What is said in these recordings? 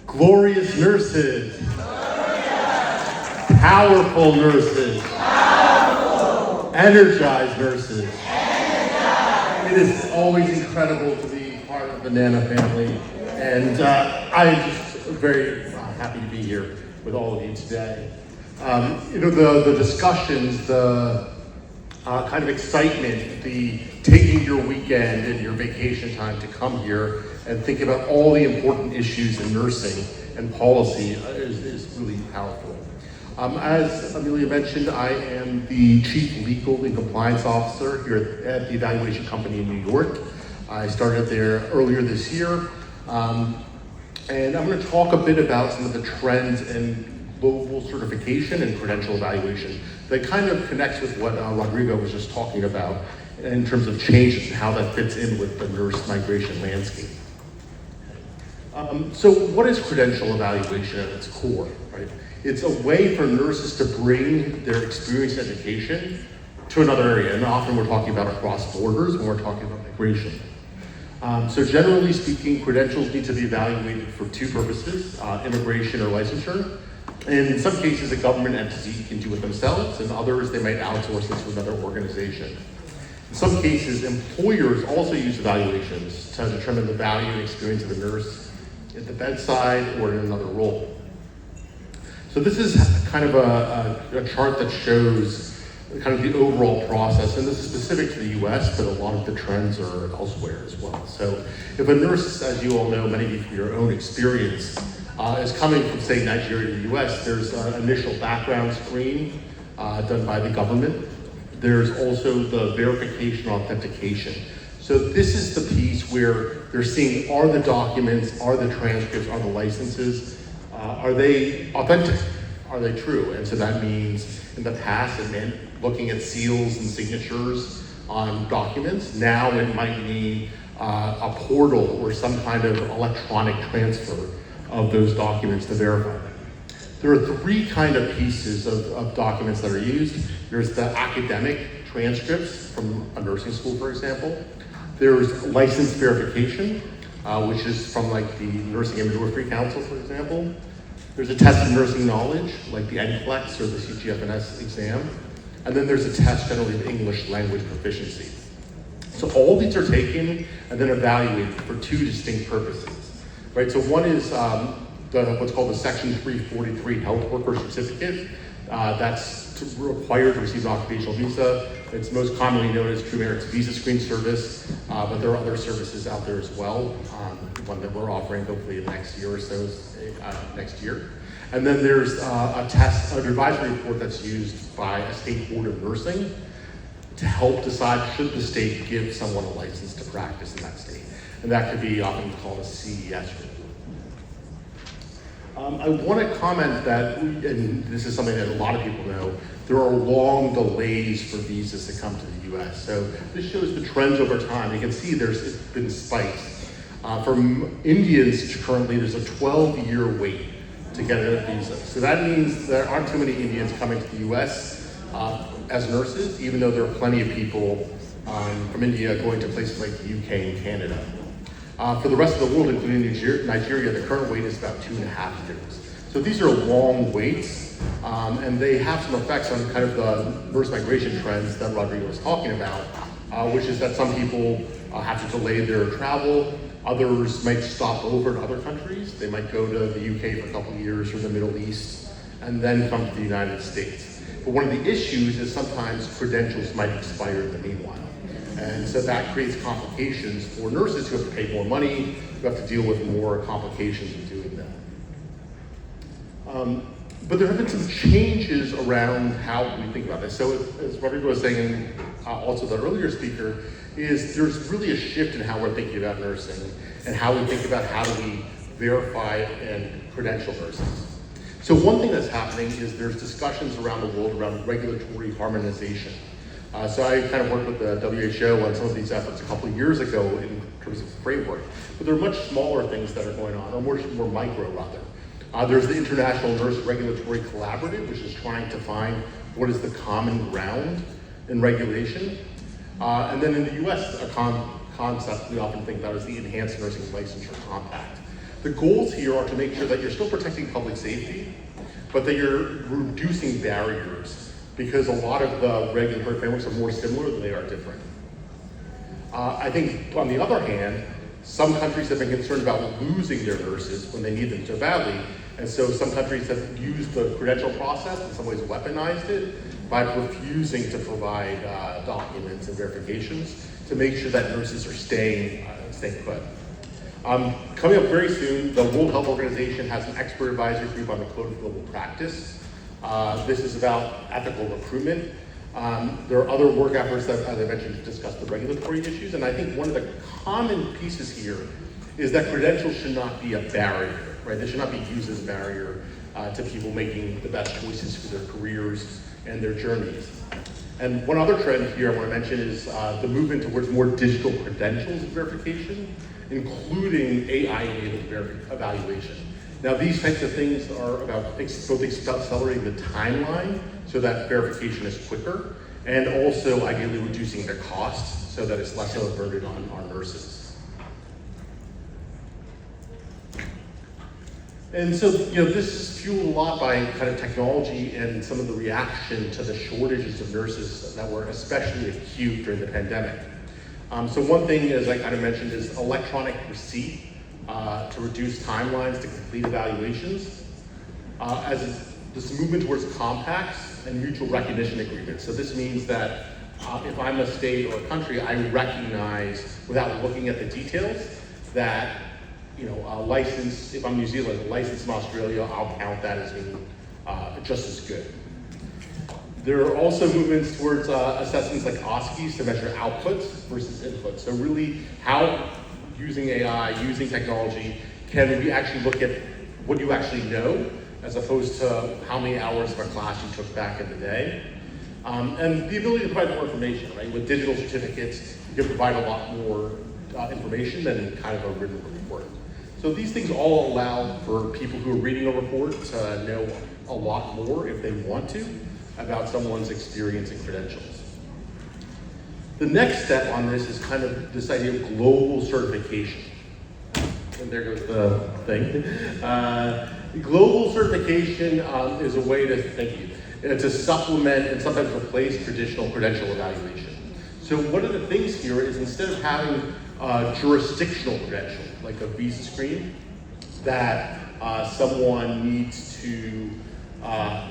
Glorious nurses. Powerful nurses. Energized nurses. It is always incredible to be part of the Nana family, and I'm just very happy to be here with all of you today. The discussions, the kind of excitement, the taking your weekend and your vacation time to come here and think about all the important issues in nursing and policy is really powerful. As Amelia mentioned, I am the Chief Legal and Compliance Officer here at the evaluation company in New York. I started there earlier this year, and I'm going to talk a bit about some of the trends in global certification and credential evaluation that kind of connects with what Rodrigo was just talking about in terms of changes and how that fits in with the nurse migration landscape. So what is credential evaluation at its core, right? It's a way for nurses to bring their experience and education to another area, and often we're talking about across borders when we're talking about migration. So generally speaking, credentials need to be evaluated for two purposes, immigration or licensure. And in some cases, a government entity can do it themselves, and others, they might outsource it to another organization. In some cases, employers also use evaluations to determine the value and experience of the nurse at the bedside or in another role. So this is kind of a chart that shows kind of the overall process, and this is specific to the US, but a lot of the trends are elsewhere as well. So if a nurse, as you all know, many of you from your own experience, is coming from, say, Nigeria to the US, there's an initial background screen done by the government. There's also the verification authentication. So this is the piece where they're seeing, are the documents, are the transcripts, are the licenses, are they authentic? Are they true? And so that means in the past it meant looking at seals and signatures on documents. Now it might mean a portal or some kind of electronic transfer of those documents to verify them. There are three kind of pieces of documents that are used. There's the academic transcripts from a nursing school, for example. There's license verification, which is from like the Nursing and Midwifery Council, for example. There's a test of nursing knowledge, like the NCLEX or the CGFNS exam. And then there's a test generally of English language proficiency. So all these are taken and then evaluated for two distinct purposes, right? So one is what's called the Section 343 Health Worker Certificate. That's required to receive an occupational visa. It's most commonly known as True Merit's Visa Screen Service, but there are other services out there as well. One that we're offering hopefully in the next year or so, next year. And then there's a test, an advisory report that's used by a state board of nursing to help decide should the state give someone a license to practice in that state. And that could be often called a CES report. I want to comment that, and this is something that a lot of people know, there are long delays for visas to come to the US. So this shows the trends over time. You can see it's been spikes. From Indians currently, there's a 12-year wait to get a visa. So that means there aren't too many Indians coming to the US as nurses, even though there are plenty of people from India going to places like the UK and Canada. For the rest of the world, including Nigeria, the current wait is about 2.5 years. So these are long waits, and they have some effects on kind of the nurse migration trends that Rodrigo was talking about, which is that some people have to delay their travel. Others might stop over in other countries. They might go to the UK for a couple of years or the Middle East, and then come to the United States. But one of the issues is sometimes credentials might expire in the meanwhile. And so that creates complications for nurses who have to pay more money, who have to deal with more complications in doing that. But there have been some changes around how we think about this. So as Rodrigo was saying, and also the earlier speaker, is there's really a shift in how we're thinking about nursing and how we think about how do we verify and credential nurses. So one thing that's happening is there's discussions around the world around regulatory harmonization. So I kind of worked with the WHO on some of these efforts a couple of years ago in terms of framework, but there are much smaller things that are going on, or more micro rather. There's the International Nurse Regulatory Collaborative, which is trying to find what is the common ground in regulation. And then in the US, a concept we often think about is the Enhanced Nursing Licensure Compact, The goals here are to make sure that you're still protecting public safety, but that you're reducing barriers, because a lot of the regulatory frameworks are more similar than they are different. I think, on the other hand, some countries have been concerned about losing their nurses when they need them so badly, and so some countries have used the credential process, in some ways weaponized it, by refusing to provide documents and verifications to make sure that nurses are staying put. Coming up very soon, the World Health Organization has an expert advisory group on the Code of Global Practice. This is about ethical recruitment. There are other work efforts that, as I mentioned, discuss the regulatory issues, and I think one of the common pieces here is that credentials should not be a barrier, right? They should not be used as a barrier to people making the best choices for their careers and their journeys. And one other trend here I want to mention is the movement towards more digital credentials verification, including AI-enabled evaluation. Now, these types of things are about both accelerating the timeline so that verification is quicker, and also ideally reducing the costs so that it's less of a burden on our nurses. And so, this is fueled a lot by kind of technology and some of the reaction to the shortages of nurses that were especially acute during the pandemic. So one thing, as I kind of mentioned, is electronic receipt to reduce timelines to complete evaluations. As this movement towards compacts and mutual recognition agreements. So this means that if I'm a state or a country, I recognize, without looking at the details, that a license, if I'm New Zealand, a license in Australia, I'll count that as being just as good. There are also movements towards assessments like OSCEs to measure outputs versus inputs. So really, how using AI, using technology, can we actually look at what you actually know, as opposed to how many hours of a class you took back in the day. And the ability to provide more information, right? With digital certificates, you can provide a lot more information than in kind of a written report. So these things all allow for people who are reading a report to know a lot more, if they want to, about someone's experience and credentials. The next step on this is kind of this idea of global certification. And there goes the thing. Global certification is a way to supplement and sometimes replace traditional credential evaluation. So one of the things here is, instead of having a jurisdictional credential, like a visa screen, that someone needs to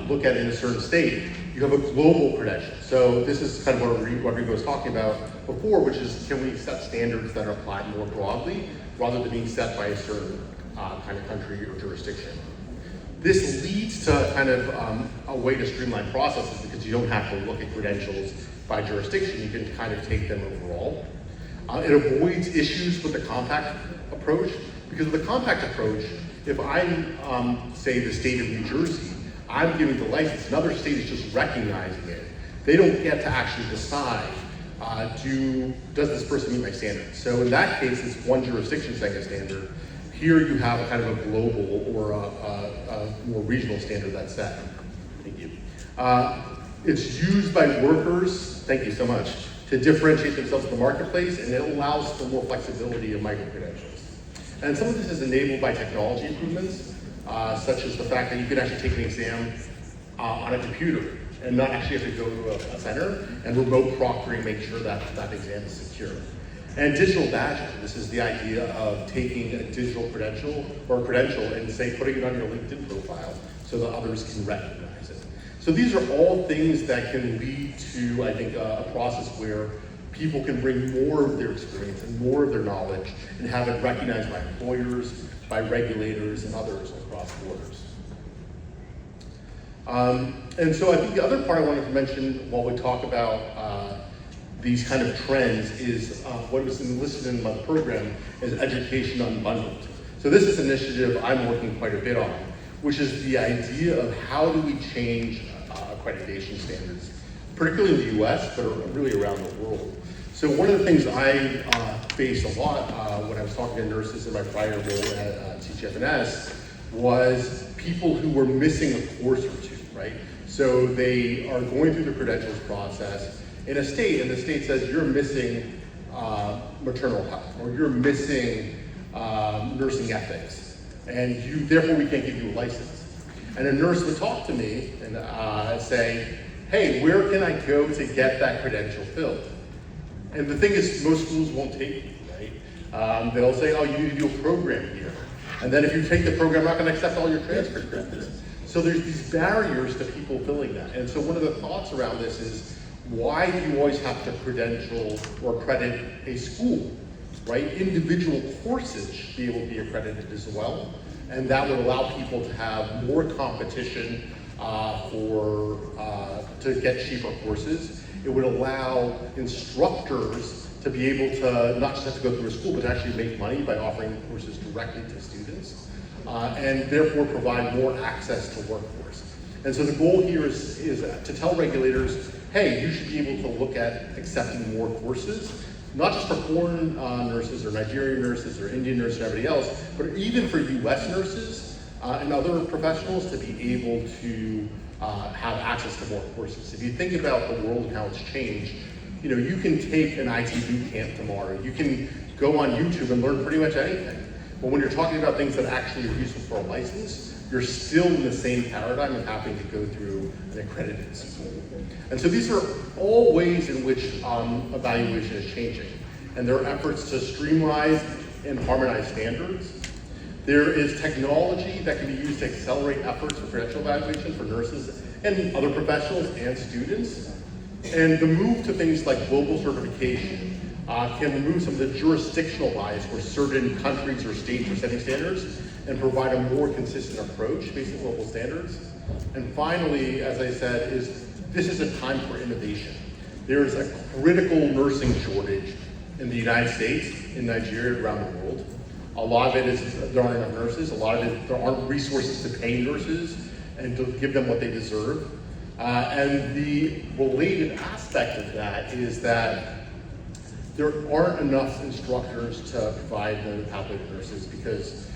look at in a certain state, you have a global credential. So this is kind of what Rodrigo was talking about before, which is, can we set standards that are applied more broadly, rather than being set by a certain kind of country or jurisdiction. This leads to kind of a way to streamline processes, because you don't have to look at credentials by jurisdiction, you can kind of take them overall. It avoids issues with the compact approach, because with the compact approach, if I'm, say, the state of New Jersey, I'm giving the license, another state is just recognizing it. They don't get to actually decide, does this person meet my standards? So in that case, it's one jurisdiction setting a standard. Here you have a kind of a global or a more regional standard that's set. Thank you. It's used by workers, thank you so much, to differentiate themselves in the marketplace, and it allows for more flexibility of micro-credentials. And some of this is enabled by technology improvements, such as the fact that you can actually take an exam on a computer and not actually have to go to a center, and remote proctoring make sure that that exam is secure. And digital badging, this is the idea of taking a digital credential or credential and, say, putting it on your LinkedIn profile so that others can recognize it. So these are all things that can lead to, I think, a process where people can bring more of their experience and more of their knowledge and have it recognized by employers, by regulators, and others across borders. And so I think the other part I wanted to mention while we talk about these kind of trends is what was enlisted in my program is education unbundled. So this is an initiative I'm working quite a bit on, which is the idea of how do we change accreditation standards, particularly in the US, but really around the world. So one of the things I faced a lot when I was talking to nurses in my prior role at CGFNS was people who were missing a course or two, right? So they are going through the credentials process in a state, and the state says you're missing maternal health, or you're missing nursing ethics. and therefore we can't give you a license. And a nurse would talk to me and say, hey, where can I go to get that credential filled? And the thing is, most schools won't take you, right? They'll say, oh, you need to do a program here. And then if you take the program, I'm not gonna accept all your transcript credits. So there's these barriers to people filling that. And so one of the thoughts around this is, why do you always have to credential or accredit a school, right? Individual courses should be able to be accredited as well. And that would allow people to have more competition to get cheaper courses. It would allow instructors to be able to not just have to go through a school, but actually make money by offering courses directly to students, and therefore provide more access to workforce. And so the goal here is to tell regulators, hey, you should be able to look at accepting more courses, not just for foreign nurses or Nigerian nurses or Indian nurses or everybody else, but even for US nurses and other professionals to be able to have access to more courses. If you think about the world and how it's changed, you can take an IT boot camp tomorrow. You can go on YouTube and learn pretty much anything. But when you're talking about things that actually are useful for a license, you're still in the same paradigm of having to go through an accredited school. And so these are all ways in which evaluation is changing. And there are efforts to streamline and harmonize standards. There is technology that can be used to accelerate efforts for credential evaluation for nurses and other professionals and students. And the move to things like global certification can remove some of the jurisdictional bias where certain countries or states are setting standards and provide a more consistent approach based on global standards. And finally, as I said, this is a time for innovation. There is a critical nursing shortage in the United States, in Nigeria, around the world. A lot of it is there aren't enough nurses. A lot of it, there aren't resources to pay nurses and to give them what they deserve. And the related aspect of that is that there aren't enough instructors to provide the pathway to nurses because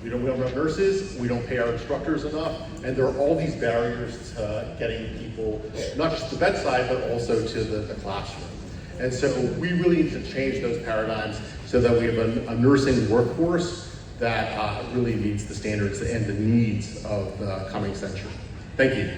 we don't have enough nurses, we don't pay our instructors enough, and there are all these barriers to getting people, not just to the bedside, but also to the classroom. And so we really need to change those paradigms so that we have a nursing workforce that really meets the standards and the needs of the coming century. Thank you.